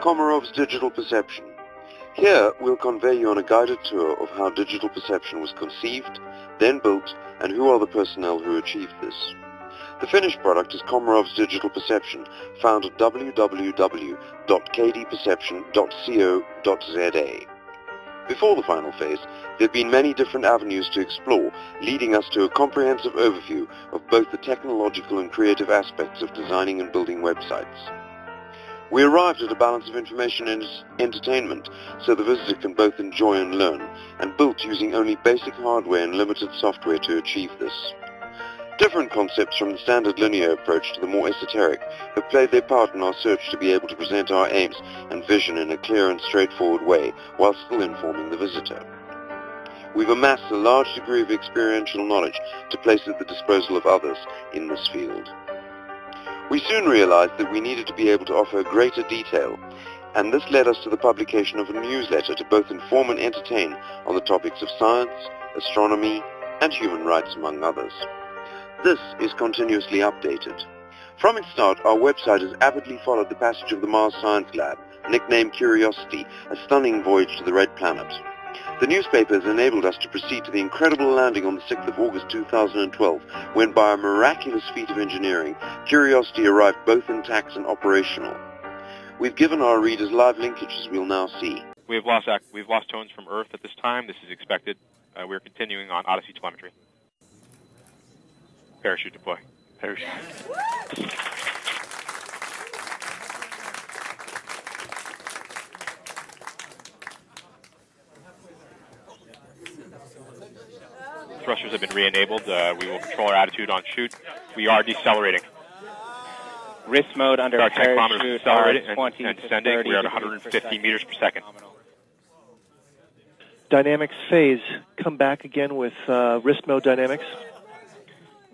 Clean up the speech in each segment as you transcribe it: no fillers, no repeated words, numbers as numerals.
Komarov'S digital perception. Here, we'll convey you on a guided tour of how digital perception was conceived, then built, and who are the personnel who achieved this. The finished product is Komarov'S digital perception, found at www.kdperception.co.za. Before the final phase, there have been many different avenues to explore, leading us to a comprehensive overview of both the technological and creative aspects of designing and building websites. We arrived at a balance of information and entertainment, so the visitor can both enjoy and learn, and built using only basic hardware and limited software to achieve this. Different concepts from the standard linear approach to the more esoteric have played their part in our search to be able to present our aims and vision in a clear and straightforward way, while still informing the visitor. We've amassed a large degree of experiential knowledge to place at the disposal of others in this field. We soon realized that we needed to be able to offer greater detail, and this led us to the publication of a newsletter to both inform and entertain on the topics of science, astronomy, and human rights, among others. This is continuously updated. From its start, our website has avidly followed the passage of the Mars Science Lab, nicknamed Curiosity, a stunning voyage to the Red Planet. The newspaper has enabled us to proceed to the incredible landing on the 6th of August 2012, when by a miraculous feat of engineering, Curiosity arrived both intact and operational. We've given our readers live linkages we'll now see. We've lost tones from Earth at this time. This is expected. We're continuing on Odyssey telemetry. Parachute deploy. Parachute. Thrusters have been re-enabled. We will control our attitude on shoot. We are decelerating. Wrist mode under our tank kilometers accelerated and descending. We are at 150 150 meters per second. Dynamics phase. Come back again with wrist mode dynamics.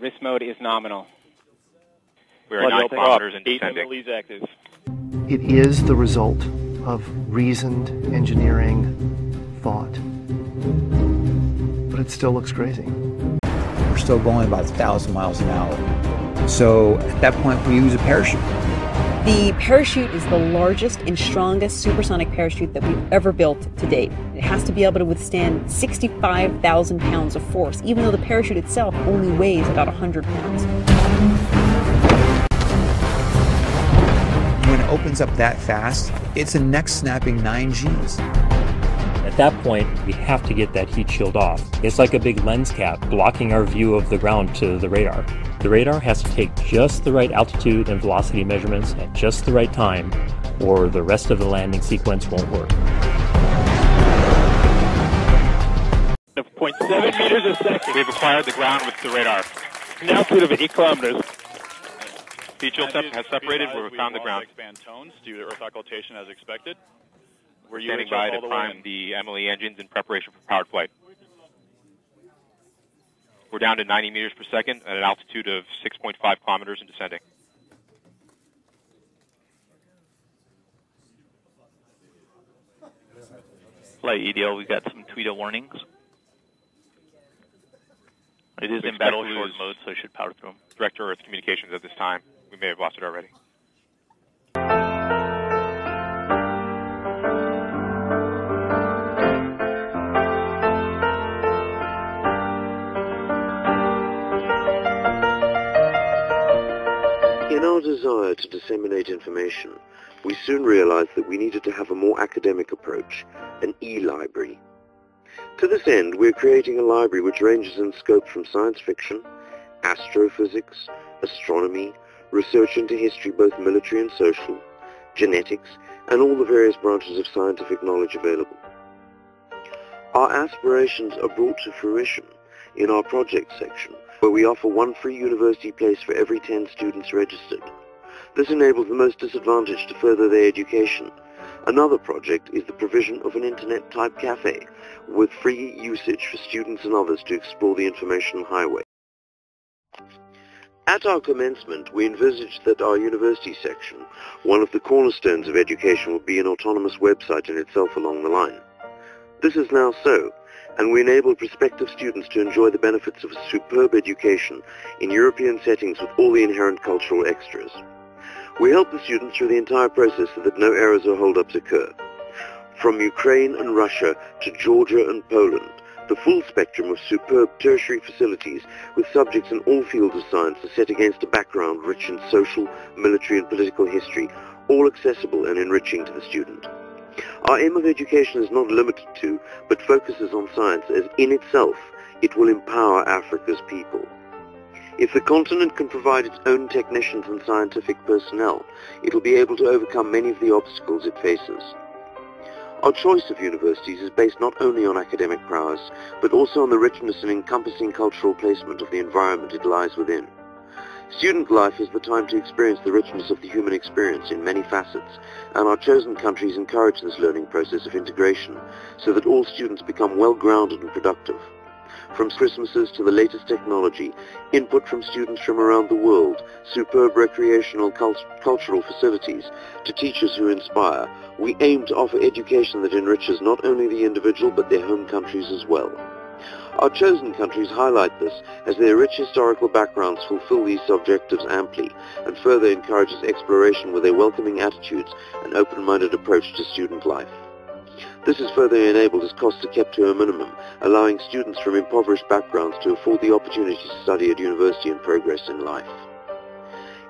Wrist mode is nominal. We are 9 kilometers and descending. Active. It is the result of reasoned engineering thought. But it still looks crazy. We're still going about 1,000 miles an hour. So at that point, we use a parachute. The parachute is the largest and strongest supersonic parachute that we've ever built to date. It has to be able to withstand 65,000 pounds of force, even though the parachute itself only weighs about 100 pounds. When it opens up that fast, it's a neck-snapping 9 Gs. At that point, we have to get that heat shield off. It's like a big lens cap blocking our view of the ground to the radar. The radar has to take just the right altitude and velocity measurements at just the right time, or the rest of the landing sequence won't work. 0.7 meters a second. We've acquired the ground with the radar. An altitude of 8 kilometers. Heat shield has separated. We've found the ground. Expand tones due to Earth occultation as expected. We're standing by to prime the Emily engines in preparation for powered flight. We're down to 90 meters per second at an altitude of 6.5 kilometers and descending. Flight EDL, we got some Tweedo warnings. It is in battle short mode, so I should power through them. Direct to Earth communications at this time. We may have lost it already. In our desire to disseminate information, we soon realized that we needed to have a more academic approach, an e-library. To this end, we're creating a library which ranges in scope from science fiction, astrophysics, astronomy, research into history both military and social, genetics, and all the various branches of scientific knowledge available. Our aspirations are brought to fruition in our project section, where we offer one free university place for every 10 students registered. This enables the most disadvantaged to further their education. Another project is the provision of an internet-type cafe with free usage for students and others to explore the information highway. At our commencement, we envisaged that our university section, one of the cornerstones of education, would be an autonomous website in itself along the line. This is now so, and we enable prospective students to enjoy the benefits of a superb education in European settings with all the inherent cultural extras. We help the students through the entire process so that no errors or hold-ups occur. From Ukraine and Russia to Georgia and Poland, the full spectrum of superb tertiary facilities with subjects in all fields of science are set against a background rich in social, military and political history, all accessible and enriching to the student. Our aim of education is not limited to, but focuses on science as in itself it will empower Africa's people. If the continent can provide its own technicians and scientific personnel, it will be able to overcome many of the obstacles it faces. Our choice of universities is based not only on academic prowess, but also on the richness and encompassing cultural placement of the environment it lies within. Student life is the time to experience the richness of the human experience in many facets, and our chosen countries encourage this learning process of integration, so that all students become well-grounded and productive. From Christmases to the latest technology, input from students from around the world, superb recreational cultural facilities, to teachers who inspire, we aim to offer education that enriches not only the individual but their home countries as well. Our chosen countries highlight this as their rich historical backgrounds fulfill these objectives amply and further encourages exploration with their welcoming attitudes and open-minded approach to student life. This is further enabled as costs are kept to a minimum, allowing students from impoverished backgrounds to afford the opportunity to study at university and progress in life.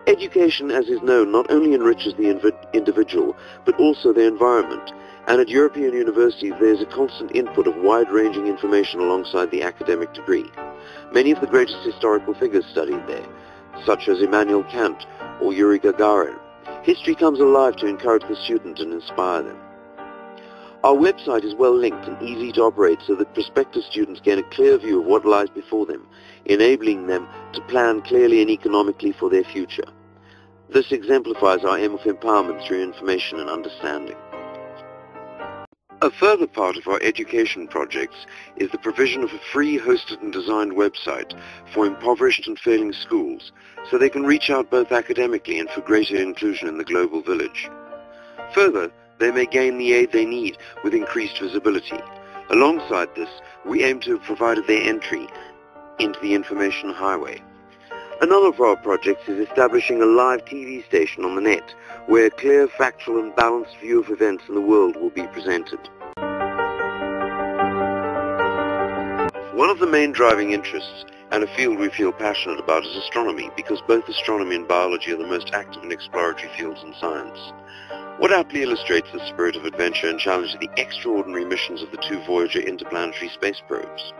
Education, as is known, not only enriches the individual, but also the environment, and at European universities there is a constant input of wide-ranging information alongside the academic degree. Many of the greatest historical figures studied there, such as Immanuel Kant or Yuri Gagarin. History comes alive to encourage the student and inspire them. Our website is well linked and easy to operate so that prospective students gain a clear view of what lies before them, enabling them to plan clearly and economically for their future. This exemplifies our aim of empowerment through information and understanding. A further part of our education projects is the provision of a free hosted and designed website for impoverished and failing schools so they can reach out both academically and for greater inclusion in the global village. Further, they may gain the aid they need with increased visibility. Alongside this, we aim to have provided their entry into the information highway. Another of our projects is establishing a live TV station on the net, where a clear, factual and balanced view of events in the world will be presented. One of the main driving interests, and a field we feel passionate about, is astronomy, because both astronomy and biology are the most active and exploratory fields in science. What aptly illustrates the spirit of adventure and challenge are the extraordinary missions of the two Voyager interplanetary space probes.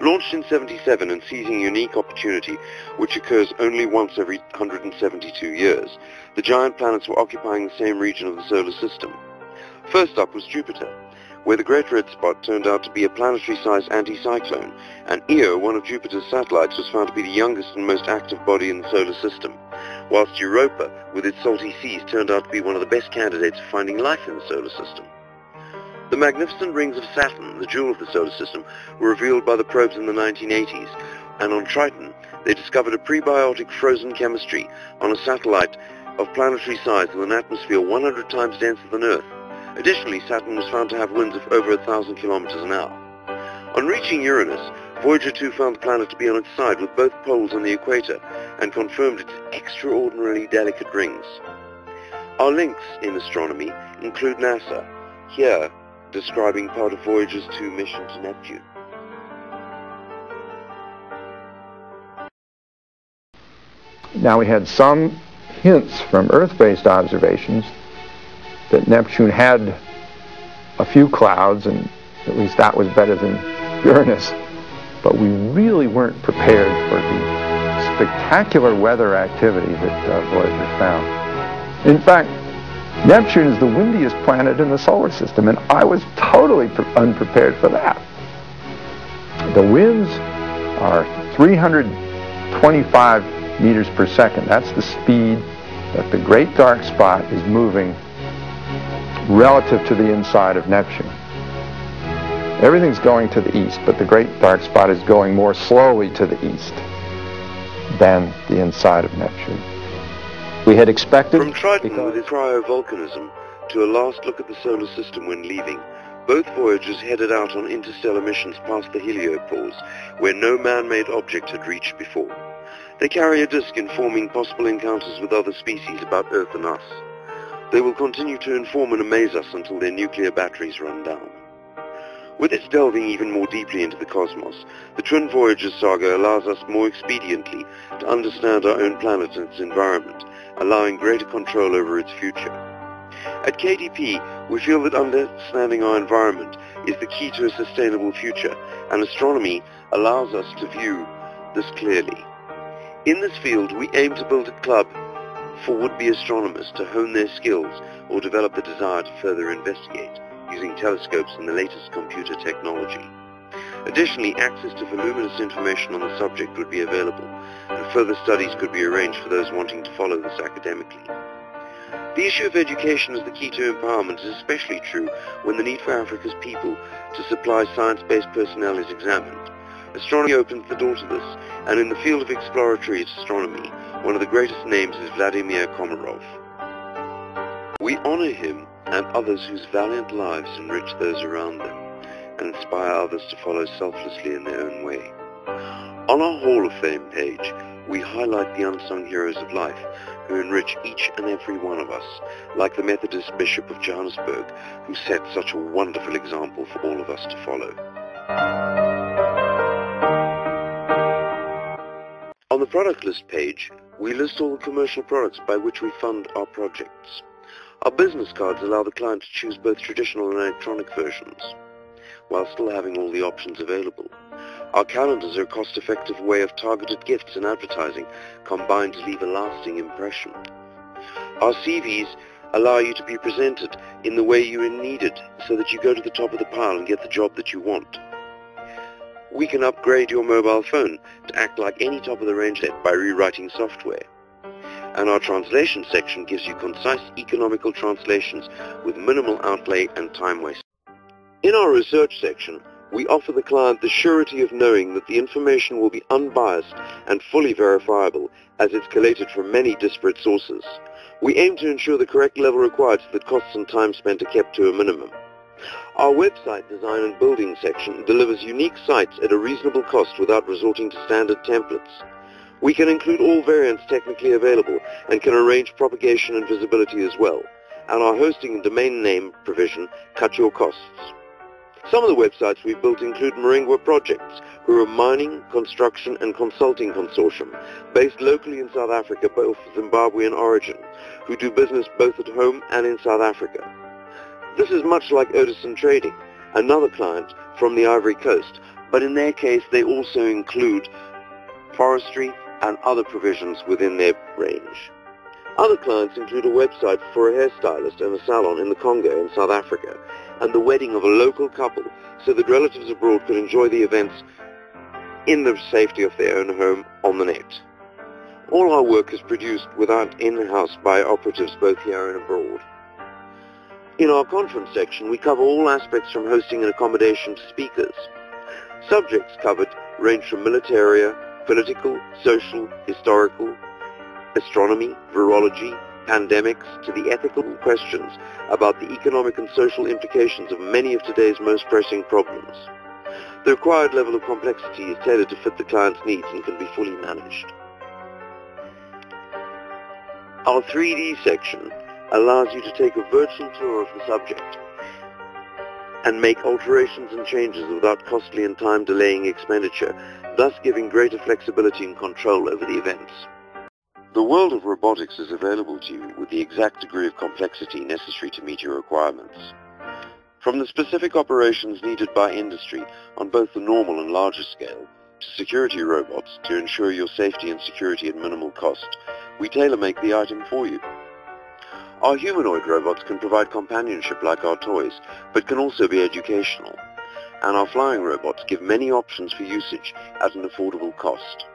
Launched in 1977 and seizing a unique opportunity which occurs only once every 172 years, the giant planets were occupying the same region of the solar system. First up was Jupiter, where the Great Red Spot turned out to be a planetary-sized anticyclone, and Io, one of Jupiter's satellites, was found to be the youngest and most active body in the solar system, whilst Europa, with its salty seas, turned out to be one of the best candidates for finding life in the solar system. The magnificent rings of Saturn, the jewel of the solar system, were revealed by the probes in the 1980s, and on Triton they discovered a prebiotic frozen chemistry on a satellite of planetary size with an atmosphere 100 times denser than Earth. Additionally, Saturn was found to have winds of over 1,000 kilometers an hour. On reaching Uranus, Voyager 2 found the planet to be on its side with both poles on the equator and confirmed its extraordinarily delicate rings. Our links in astronomy include NASA, here describing part of Voyager's 2 mission to Neptune. Now we had some hints from Earth-based observations that Neptune had a few clouds, and at least that was better than Uranus, but we really weren't prepared for the spectacular weather activity that Voyager found. In fact, Neptune is the windiest planet in the solar system, and I was totally unprepared for that. The winds are 325 meters per second. That's the speed that the Great Dark Spot is moving relative to the inside of Neptune. Everything's going to the east, but the Great Dark Spot is going more slowly to the east than the inside of Neptune. We had expected... From Triton with its cryovolcanism to a last look at the solar system when leaving, both Voyagers headed out on interstellar missions past the heliopause, where no man-made object had reached before. They carry a disk informing possible encounters with other species about Earth and us. They will continue to inform and amaze us until their nuclear batteries run down. With its delving even more deeply into the cosmos, the Twin Voyages saga allows us more expediently to understand our own planet and its environment, allowing greater control over its future. At KDP, we feel that understanding our environment is the key to a sustainable future, and astronomy allows us to view this clearly. In this field, we aim to build a club for would-be astronomers to hone their skills or develop the desire to further investigate, using telescopes and the latest computer technology. Additionally, access to voluminous information on the subject would be available, and further studies could be arranged for those wanting to follow this academically. The issue of education as the key to empowerment is especially true when the need for Africa's people to supply science-based personnel is examined. Astronomy opens the door to this, and in the field of exploratory astronomy, one of the greatest names is Vladimir Komarov. We honor him and others whose valiant lives enrich those around them, and inspire others to follow selflessly in their own way. On our Hall of Fame page, we highlight the unsung heroes of life who enrich each and every one of us, like the Methodist Bishop of Johannesburg, who set such a wonderful example for all of us to follow. On the product list page, we list all the commercial products by which we fund our projects. Our business cards allow the client to choose both traditional and electronic versions, while still having all the options available. Our calendars are a cost-effective way of targeted gifts and advertising combined to leave a lasting impression. Our CVs allow you to be presented in the way you are needed so that you go to the top of the pile and get the job that you want. We can upgrade your mobile phone to act like any top-of-the-range set by rewriting software. And our translation section gives you concise, economical translations with minimal outlay and time waste. In our research section, we offer the client the surety of knowing that the information will be unbiased and fully verifiable as it's collated from many disparate sources. We aim to ensure the correct level required so that costs and time spent are kept to a minimum. Our website design and building section delivers unique sites at a reasonable cost without resorting to standard templates. We can include all variants technically available and can arrange propagation and visibility as well. And our hosting and domain name provision cut your costs. Some of the websites we've built include Maringwa Projects, who are a mining, construction and consulting consortium based locally in South Africa but of Zimbabwean origin, who do business both at home and in South Africa. This is much like Odison Trading, another client from the Ivory Coast, but in their case they also include forestry and other provisions within their range. Other clients include a website for a hairstylist and a salon in the Congo in South Africa, and the wedding of a local couple so that relatives abroad could enjoy the events in the safety of their own home on the net. All our work is produced without in-house by operatives both here and abroad. In our conference section, we cover all aspects from hosting and accommodation to speakers. Subjects covered range from militaria, political, social, historical, astronomy, virology, pandemics, to the ethical questions about the economic and social implications of many of today's most pressing problems. The required level of complexity is tailored to fit the client's needs and can be fully managed. Our 3D section allows you to take a virtual tour of the subject and make alterations and changes without costly and time-delaying expenditure, thus giving greater flexibility and control over the events. The world of robotics is available to you with the exact degree of complexity necessary to meet your requirements. From the specific operations needed by industry on both the normal and larger scale, to security robots to ensure your safety and security at minimal cost, we tailor-make the item for you. Our humanoid robots can provide companionship like our toys, but can also be educational. And our flying robots give many options for usage at an affordable cost.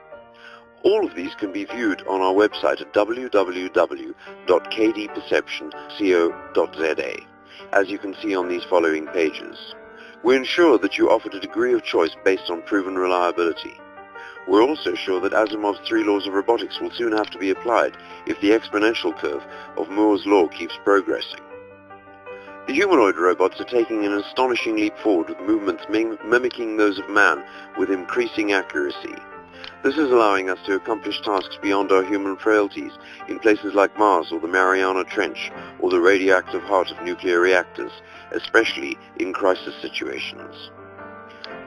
All of these can be viewed on our website at www.kdperception.co.za, as you can see on these following pages. We ensure that you offered a degree of choice based on proven reliability. We're also sure that Asimov's 3 laws of robotics will soon have to be applied if the exponential curve of Moore's law keeps progressing. The humanoid robots are taking an astonishing leap forward with movements mimicking those of man with increasing accuracy. This is allowing us to accomplish tasks beyond our human frailties in places like Mars or the Mariana Trench or the radioactive heart of nuclear reactors, especially in crisis situations.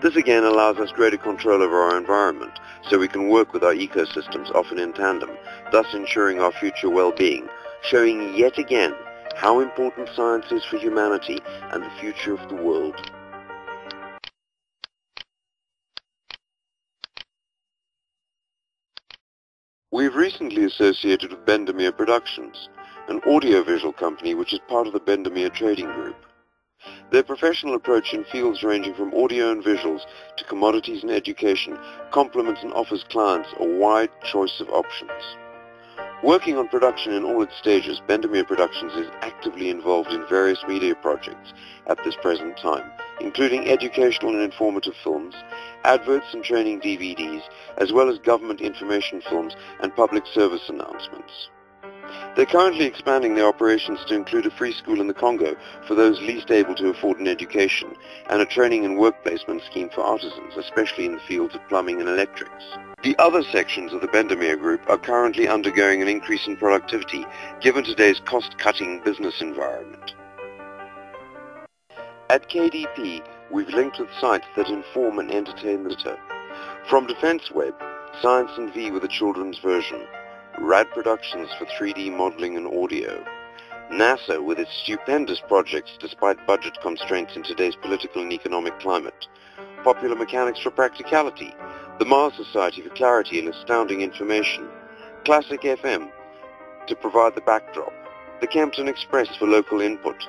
This again allows us greater control over our environment, so we can work with our ecosystems often in tandem, thus ensuring our future well-being, showing yet again how important science is for humanity and the future of the world. We've recently associated with Bendemeer Productions, an audiovisual company which is part of the Bendemeer Trading Group. Their professional approach in fields ranging from audio and visuals to commodities and education complements and offers clients a wide choice of options. Working on production in all its stages, Bendemeer Productions is actively involved in various media projects at this present time, including educational and informative films, adverts and training DVDs, as well as government information films and public service announcements. They're currently expanding their operations to include a free school in the Congo for those least able to afford an education, and a training and work placement scheme for artisans, especially in the fields of plumbing and electrics. The other sections of the Bendemeer Group are currently undergoing an increase in productivity, given today's cost-cutting business environment. At KDP, we've linked with sites that inform and entertain the visitor. From Defense Web, Science and V with a children's version, Rad Productions for 3D modeling and audio, NASA with its stupendous projects despite budget constraints in today's political and economic climate, Popular Mechanics for practicality, the Mars Society for clarity and astounding information, Classic FM to provide the backdrop, the Kempton Express for local input,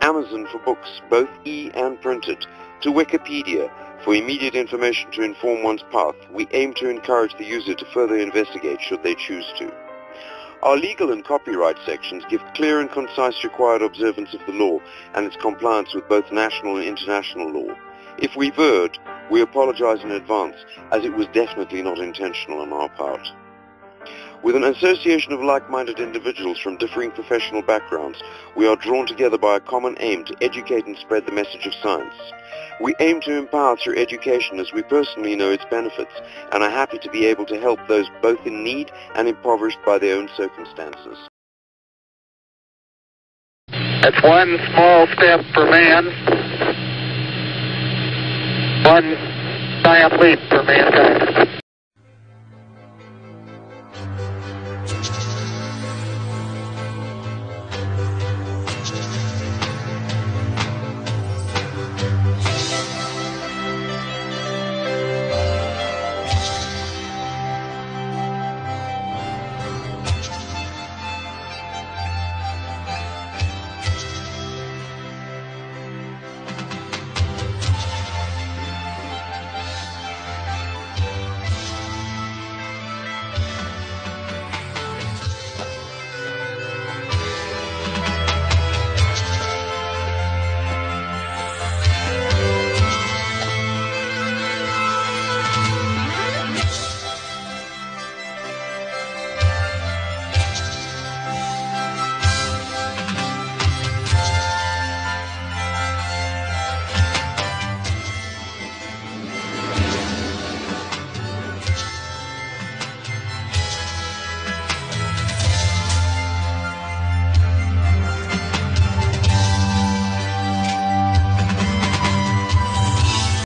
Amazon for books, both e and printed, to Wikipedia for immediate information to inform one's path. We aim to encourage the user to further investigate should they choose to. Our legal and copyright sections give clear and concise required observance of the law and its compliance with both national and international law. If we've erred, we apologize in advance, as it was definitely not intentional on our part. With an association of like-minded individuals from differing professional backgrounds, we are drawn together by a common aim to educate and spread the message of science. We aim to empower through education as we personally know its benefits, and are happy to be able to help those both in need and impoverished by their own circumstances. It's one small step for man, one giant leap for mankind.